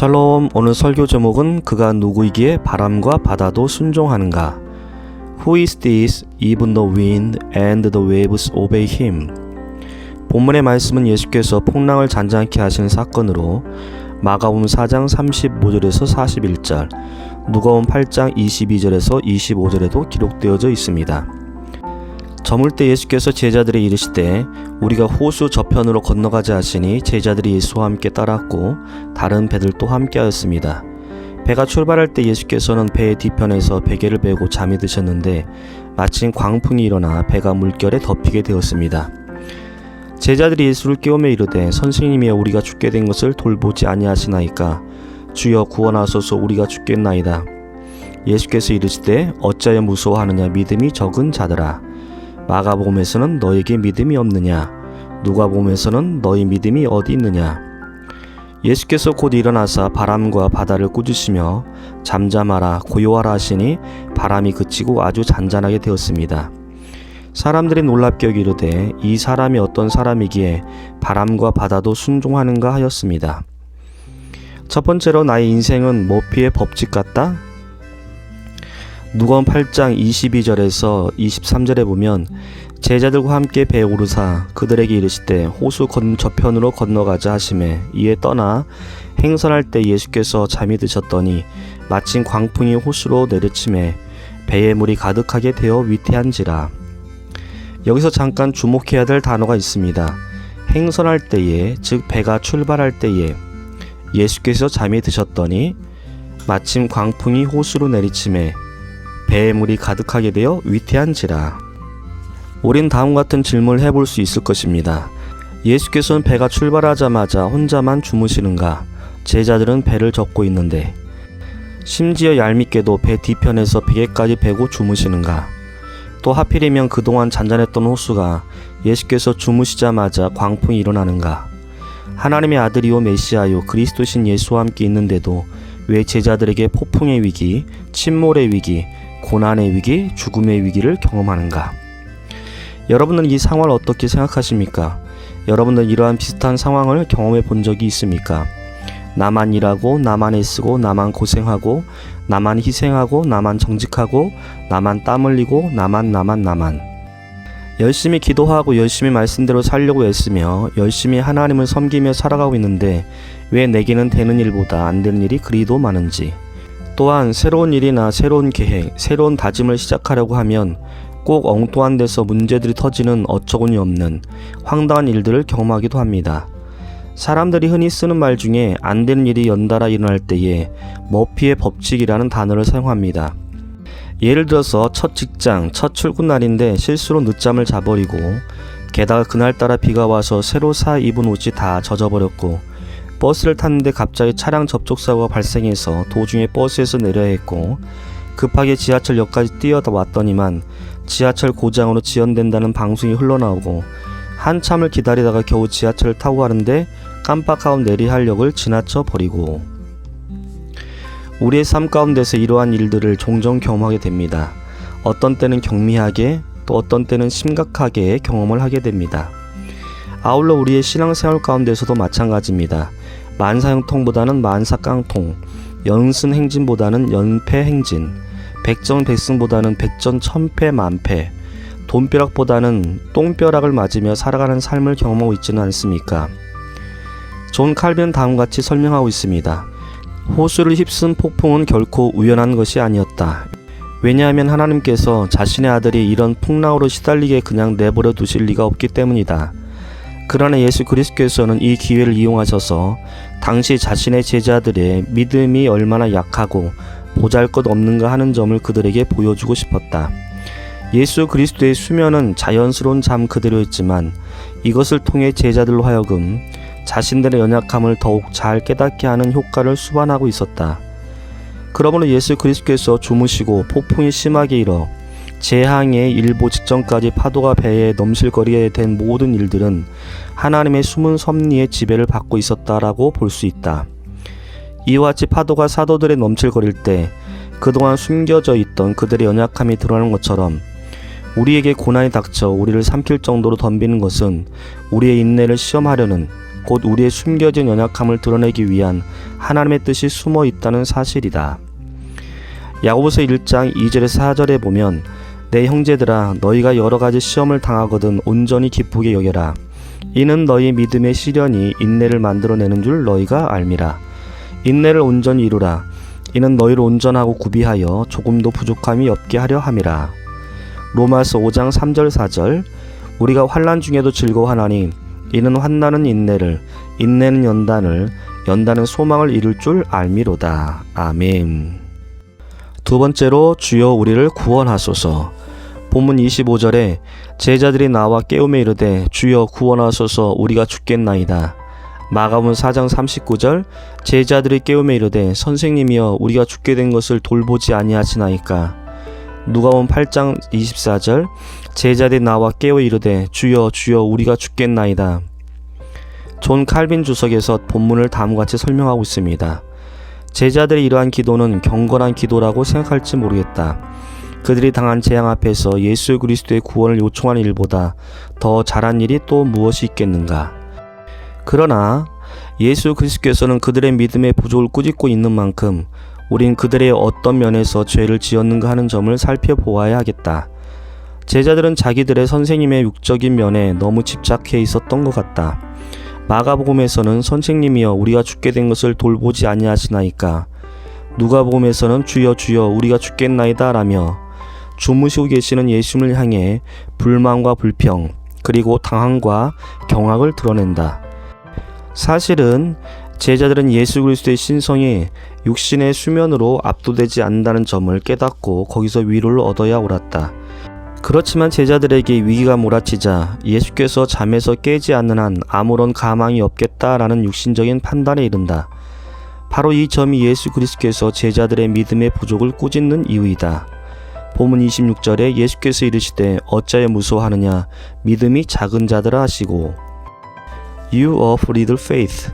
샬롬. 오늘 설교 제목은 그가 누구이기에 바람과 바다도 순종하는가. Who is this? Even the wind and the waves obey him. 본문의 말씀은 예수께서 풍랑을 잔잔케 하시는 사건으로 마가복음 4장 35절에서 41절, 누가복음 8장 22절에서 25절에도 기록되어져 있습니다. 저물 때 예수께서 제자들에 이르시되 우리가 호수 저편으로 건너가자 하시니 제자들이 예수와 함께 따랐고 다른 배들도 함께 하였습니다. 배가 출발할 때 예수께서는 배의 뒤편에서 베개를 베고 잠이 드셨는데 마침 광풍이 일어나 배가 물결에 덮이게 되었습니다. 제자들이 예수를 깨우며 이르되 선생님이여 우리가 죽게 된 것을 돌보지 아니하시나이까. 주여 구원하소서 우리가 죽겠나이다. 예수께서 이르시되 어찌하여 무서워하느냐 믿음이 적은 자들아. 마가복음에서는 너에게 믿음이 없느냐, 누가복음에서는 너희 믿음이 어디 있느냐. 예수께서 곧 일어나사 바람과 바다를 꾸짖으시며 잠잠하라 고요하라 하시니 바람이 그치고 아주 잔잔하게 되었습니다. 사람들이 놀랍게 여기르되 이 사람이 어떤 사람이기에 바람과 바다도 순종하는가 하였습니다. 첫 번째로 나의 인생은 머피의 법칙 같다? 누가복음 8장 22절에서 23절에 보면 제자들과 함께 배에 오르사 그들에게 이르시되 호수 저편으로 건너가자 하시매 이에 떠나 행선할 때 예수께서 잠이 드셨더니 마침 광풍이 호수로 내리치매 배에 물이 가득하게 되어 위태한지라. 여기서 잠깐 주목해야 될 단어가 있습니다. 행선할 때에, 즉 배가 출발할 때에 예수께서 잠이 드셨더니 마침 광풍이 호수로 내리치매 배에 물이 가득하게 되어 위태한지라. 우린 다음 같은 질문을 해볼 수 있을 것입니다. 예수께서는 배가 출발하자마자 혼자만 주무시는가? 제자들은 배를 젓고 있는데. 심지어 얄밉게도 배 뒤편에서 베개까지 베고 주무시는가? 또 하필이면 그동안 잔잔했던 호수가 예수께서 주무시자마자 광풍이 일어나는가? 하나님의 아들이요 메시아요 그리스도신 예수와 함께 있는데도 왜 제자들에게 폭풍의 위기, 침몰의 위기, 고난의 위기, 죽음의 위기를 경험하는가? 여러분은 이 상황을 어떻게 생각하십니까? 여러분은 이러한 비슷한 상황을 경험해 본 적이 있습니까? 나만 일하고 나만 애쓰고 나만 고생하고 나만 희생하고 나만 정직하고 나만 땀 흘리고 나만 열심히 기도하고 열심히 말씀대로 살려고 애쓰며 열심히 하나님을 섬기며 살아가고 있는데 왜 내게는 되는 일보다 안 되는 일이 그리도 많은지. 또한 새로운 일이나 새로운 계획, 새로운 다짐을 시작하려고 하면 꼭 엉뚱한 데서 문제들이 터지는 어처구니 없는 황당한 일들을 경험하기도 합니다. 사람들이 흔히 쓰는 말 중에 안 되는 일이 연달아 일어날 때에 머피의 법칙이라는 단어를 사용합니다. 예를 들어서 첫 직장, 첫 출근 날인데 실수로 늦잠을 자버리고 게다가 그날따라 비가 와서 새로 사 입은 옷이 다 젖어버렸고 버스를 탔는데 갑자기 차량 접촉사고가 발생해서 도중에 버스에서 내려야 했고 급하게 지하철역까지 뛰어왔더니만 지하철 고장으로 지연된다는 방송이 흘러나오고 한참을 기다리다가 겨우 지하철을 타고 가는데 깜빡하고 내려야 할 역을 지나쳐 버리고. 우리의 삶 가운데서 이러한 일들을 종종 경험하게 됩니다. 어떤 때는 경미하게 또 어떤 때는 심각하게 경험을 하게 됩니다. 아울러 우리의 신앙생활 가운데서도 마찬가지입니다. 만사형통보다는 만사깡통, 연승행진보다는 연패행진, 백전백승보다는 백전천패만패, 돈벼락보다는 똥벼락을 맞으며 살아가는 삶을 경험하고 있지는 않습니까? 존 칼빈은 다음같이 설명하고 있습니다. 호수를 휩쓴 폭풍은 결코 우연한 것이 아니었다. 왜냐하면 하나님께서 자신의 아들이 이런 풍랑으로 시달리게 그냥 내버려 두실 리가 없기 때문이다. 그러나 예수 그리스도께서는 이 기회를 이용하셔서 당시 자신의 제자들의 믿음이 얼마나 약하고 보잘것없는가 하는 점을 그들에게 보여주고 싶었다. 예수 그리스도의 수면은 자연스러운 잠 그대로였지만 이것을 통해 제자들로 하여금 자신들의 연약함을 더욱 잘 깨닫게 하는 효과를 수반하고 있었다. 그러므로 예수 그리스도께서 주무시고 폭풍이 심하게 일어 재앙의 일보 직전까지 파도가 배에 넘실거리게 된 모든 일들은 하나님의 숨은 섭리의 지배를 받고 있었다라고 볼 수 있다. 이와 같이 파도가 사도들의 넘실거릴 때 그동안 숨겨져 있던 그들의 연약함이 드러나는 것처럼 우리에게 고난이 닥쳐 우리를 삼킬 정도로 덤비는 것은 우리의 인내를 시험하려는 곧 우리의 숨겨진 연약함을 드러내기 위한 하나님의 뜻이 숨어 있다는 사실이다. 야고보서 1장 2절에서 4절에 보면 내 형제들아 너희가 여러가지 시험을 당하거든 온전히 기쁘게 여겨라. 이는 너희 믿음의 시련이 인내를 만들어내는 줄 너희가 알미라. 인내를 온전히 이루라. 이는 너희를 온전하고 구비하여 조금도 부족함이 없게 하려 함이라. 로마서 5장 3절 4절 우리가 환난 중에도 즐거워하나니 이는 환난은 인내를, 인내는 연단을, 연단은 소망을 이룰 줄 알미로다. 아멘. 두 번째로 주여 우리를 구원하소서. 본문 25절에 제자들이 나와 깨우며 이르되 주여 구원하소서 우리가 죽겠나이다. 마가복음 4장 39절 제자들이 깨우며 이르되 선생님이여 우리가 죽게 된 것을 돌보지 아니하시나이까. 누가복음 8장 24절 제자들이 나와 깨어 이르되 주여 주여 우리가 죽겠나이다. 존 칼빈 주석에서 본문을 다음같이 설명하고 있습니다. 제자들의 이러한 기도는 경건한 기도라고 생각할지 모르겠다. 그들이 당한 재앙 앞에서 예수 그리스도의 구원을 요청하는 일보다 더 잘한 일이 또 무엇이 있겠는가. 그러나 예수 그리스도께서는 그들의 믿음의 부족을 꾸짖고 있는 만큼 우린 그들의 어떤 면에서 죄를 지었는가 하는 점을 살펴보아야 하겠다. 제자들은 자기들의 선생님의 육적인 면에 너무 집착해 있었던 것 같다. 마가복음에서는 선생님이여 우리가 죽게 된 것을 돌보지 아니하시나이까. 누가복음에서는 주여 주여 우리가 죽겠나이다 라며 주무시고 계시는 예수님을 향해 불만과 불평 그리고 당황과 경악을 드러낸다. 사실은 제자들은 예수 그리스도의 신성이 육신의 수면으로 압도되지 않는다는 점을 깨닫고 거기서 위로를 얻어야 옳았다. 그렇지만 제자들에게 위기가 몰아치자 예수께서 잠에서 깨지 않는 한 아무런 가망이 없겠다라는 육신적인 판단에 이른다. 바로 이 점이 예수 그리스도께서 제자들의 믿음의 부족을 꾸짖는 이유이다. 본문 26절에 예수께서 이르시되 어찌하여 무서워하느냐 믿음이 작은 자들아 하시고 You of little faith.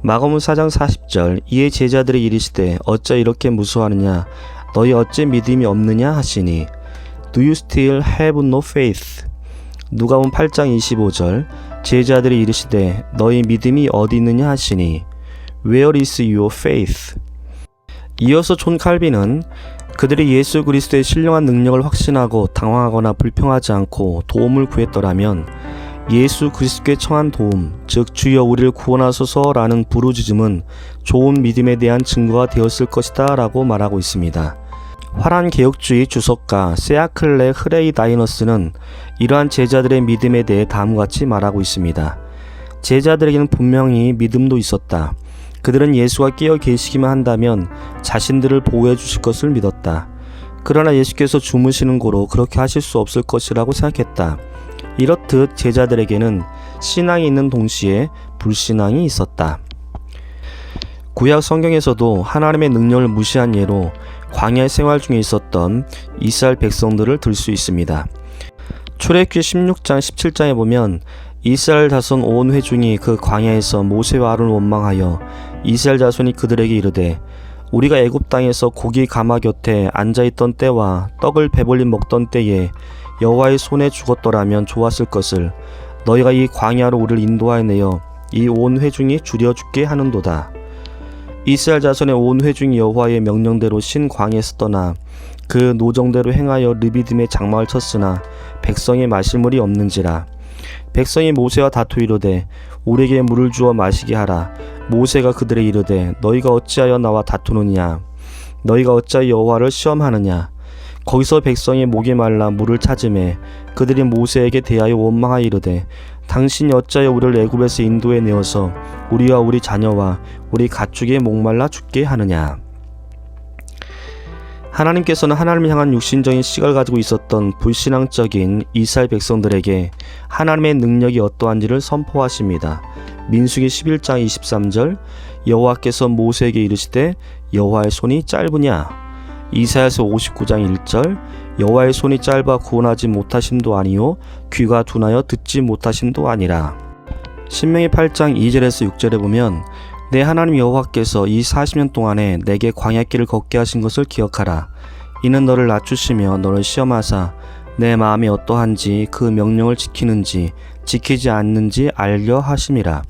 마가복음 4장 40절 이에 제자들이 이르시되 어찌 이렇게 무서워하느냐 너희 어찌 믿음이 없느냐 하시니 Do you still have no faith? 누가복음 8장 25절 제자들이 이르시되 너희 믿음이 어디 있느냐 하시니 Where is your faith? 이어서 존 칼빈은 그들이 예수 그리스도의 신령한 능력을 확신하고 당황하거나 불평하지 않고 도움을 구했더라면 예수 그리스도께 청한 도움, 즉 주여 우리를 구원하소서라는 부르짖음은 좋은 믿음에 대한 증거가 되었을 것이다 라고 말하고 있습니다. 화란 개혁주의 주석가 세아클레 흐레이다이너스는 이러한 제자들의 믿음에 대해 다음과 같이 말하고 있습니다. 제자들에게는 분명히 믿음도 있었다. 그들은 예수가 깨어 계시기만 한다면 자신들을 보호해 주실 것을 믿었다. 그러나 예수께서 주무시는 고로 그렇게 하실 수 없을 것이라고 생각했다. 이렇듯 제자들에게는 신앙이 있는 동시에 불신앙이 있었다. 구약 성경에서도 하나님의 능력을 무시한 예로 광야 생활 중에 있었던 이스라엘 백성들을 들 수 있습니다. 출애굽기 16장 17장에 보면 이스라엘 자손 온 회중이 그 광야에서 모세와 아론을 원망하여 이스라엘 자손이 그들에게 이르되 우리가 애굽 땅에서 고기 가마 곁에 앉아있던 때와 떡을 배불리 먹던 때에 여호와의 손에 죽었더라면 좋았을 것을 너희가 이 광야로 우리를 인도하여 내어 이 온 회중이 줄여 죽게 하는도다. 이스라엘 자손의 온 회중이 여호와의 명령대로 신 광야에서 떠나 그 노정대로 행하여 르비딤에 장막을 쳤으나 백성의 마실 물이 없는지라. 백성이 모세와 다투이르되 우리에게 물을 주어 마시게 하라. 모세가 그들에게 이르되 너희가 어찌하여 나와 다투느냐 너희가 어찌하여 여호와를 시험하느냐. 거기서 백성이 목이 말라 물을 찾으매 그들이 모세에게 대하여 원망하여 이르되 당신이 어찌하여 우리를 애굽에서 인도해 내어서 우리와 우리 자녀와 우리 가축에 목말라 죽게 하느냐. 하나님께서는 하나님을 향한 육신적인 시각을 가지고 있었던 불신앙적인 이스라엘 백성들에게 하나님의 능력이 어떠한지를 선포하십니다. 민수기 11장 23절 여호와께서 모세에게 이르시되 여호와의 손이 짧으냐. 이사야서 59장 1절 여호와의 손이 짧아 구원하지 못하심도 아니요 귀가 둔하여 듣지 못하심도 아니라. 신명기 8장 2절에서 6절에 보면 내 하나님 여호와께서 이 40년 동안에 내게 광야길을 걷게 하신 것을 기억하라. 이는 너를 낮추시며 너를 시험하사 내 마음이 어떠한지 그 명령을 지키는지 지키지 않는지 알려 하심이라.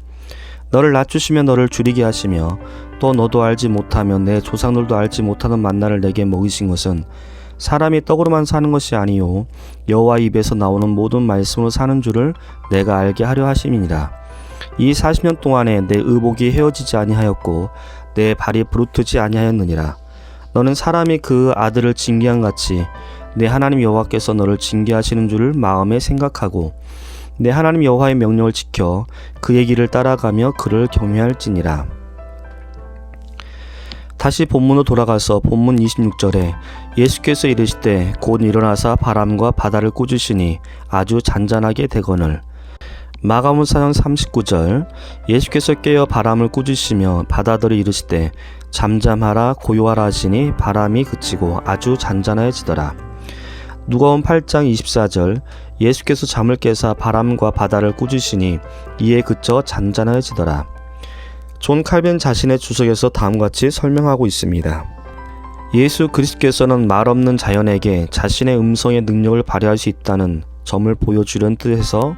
너를 낮추시며 너를 줄이게 하시며 또 너도 알지 못하며 내 조상들도 알지 못하는 만나를 내게 먹이신 것은 사람이 떡으로만 사는 것이 아니요 여호와 입에서 나오는 모든 말씀으로 사는 줄을 내가 알게 하려 하심이니라. 이 40년 동안에 내 의복이 헤어지지 아니하였고 내 발이 부르트지 아니하였느니라. 너는 사람이 그 아들을 징계한 같이 내 하나님 여호와께서 너를 징계하시는 줄을 마음에 생각하고 내 하나님 여호와의 명령을 지켜 그의 길을 따라가며 그를 경외할지니라. 다시 본문으로 돌아가서 본문 26절에 예수께서 이르시되 곧 일어나사 바람과 바다를 꾸짖으시니 아주 잔잔하게 되거늘. 마가복음 4장 39절 예수께서 깨어 바람을 꾸짖으시며 바다들이 이르시되 잠잠하라 고요하라 하시니 바람이 그치고 아주 잔잔해지더라. 누가복음 8장 24절 예수께서 잠을 깨사 바람과 바다를 꾸짖으시니 이에 그쳐 잔잔해지더라. 존 칼빈 자신의 주석에서 다음같이 설명하고 있습니다. 예수 그리스도께서는 말 없는 자연에게 자신의 음성의 능력을 발휘할 수 있다는 점을 보여주려는 뜻에서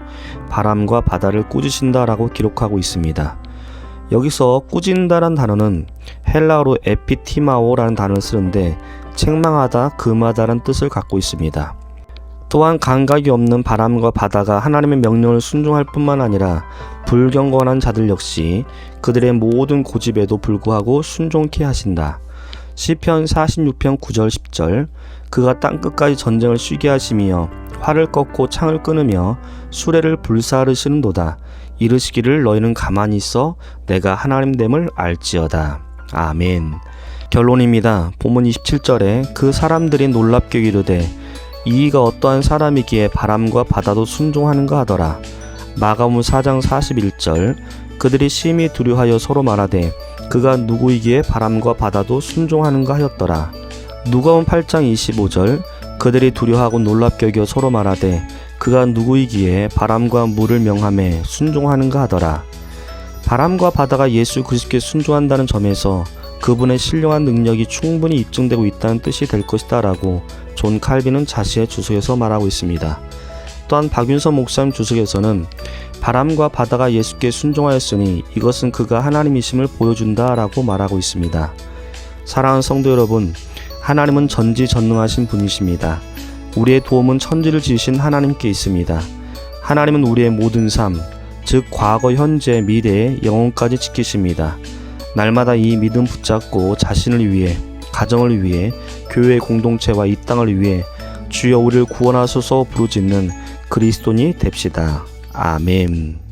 바람과 바다를 꾸짖으신다라고 기록하고 있습니다. 여기서 꾸짖는다라는 단어는 헬라어로 에피티마오라는 단어를 쓰는데 책망하다, 금하다라는 뜻을 갖고 있습니다. 또한 감각이 없는 바람과 바다가 하나님의 명령을 순종할 뿐만 아니라 불경건한 자들 역시 그들의 모든 고집에도 불구하고 순종케 하신다. 시편 46편 9절 10절 그가 땅끝까지 전쟁을 쉬게 하시며 활을 꺾고 창을 끊으며 수레를 불사르시는도다. 이르시기를 너희는 가만히 있어 내가 하나님됨을 알지어다. 아멘. 결론입니다. 본문 27절에 그 사람들이 놀랍게 이르되 이가 어떠한 사람이기에 바람과 바다도 순종하는가 하더라. 마가복음 4장 41절 그들이 심히 두려워하여 서로 말하되 그가 누구이기에 바람과 바다도 순종하는가 하였더라. 누가복음 8장 25절 그들이 두려워하고 놀랍게 여겨 서로 말하되 그가 누구이기에 바람과 물을 명하매 순종하는가 하더라. 바람과 바다가 예수 그리스도께 순종한다는 점에서 그분의 신령한 능력이 충분히 입증되고 있다는 뜻이 될 것이다 라고 존 칼빈은 자신의 주석에서 말하고 있습니다. 또한 박윤선 목사님 주석에서는 바람과 바다가 예수께 순종하였으니 이것은 그가 하나님이심을 보여준다 라고 말하고 있습니다. 사랑하는 성도 여러분, 하나님은 전지전능하신 분이십니다. 우리의 도움은 천지를 지으신 하나님께 있습니다. 하나님은 우리의 모든 삶, 즉 과거, 현재, 미래에 영원까지 지키십니다. 날마다 이 믿음 붙잡고 자신을 위해, 가정을 위해, 교회 공동체와 이 땅을 위해 주여 우리를 구원하소서 부르짖는 그리스도인이 됩시다. 아멘.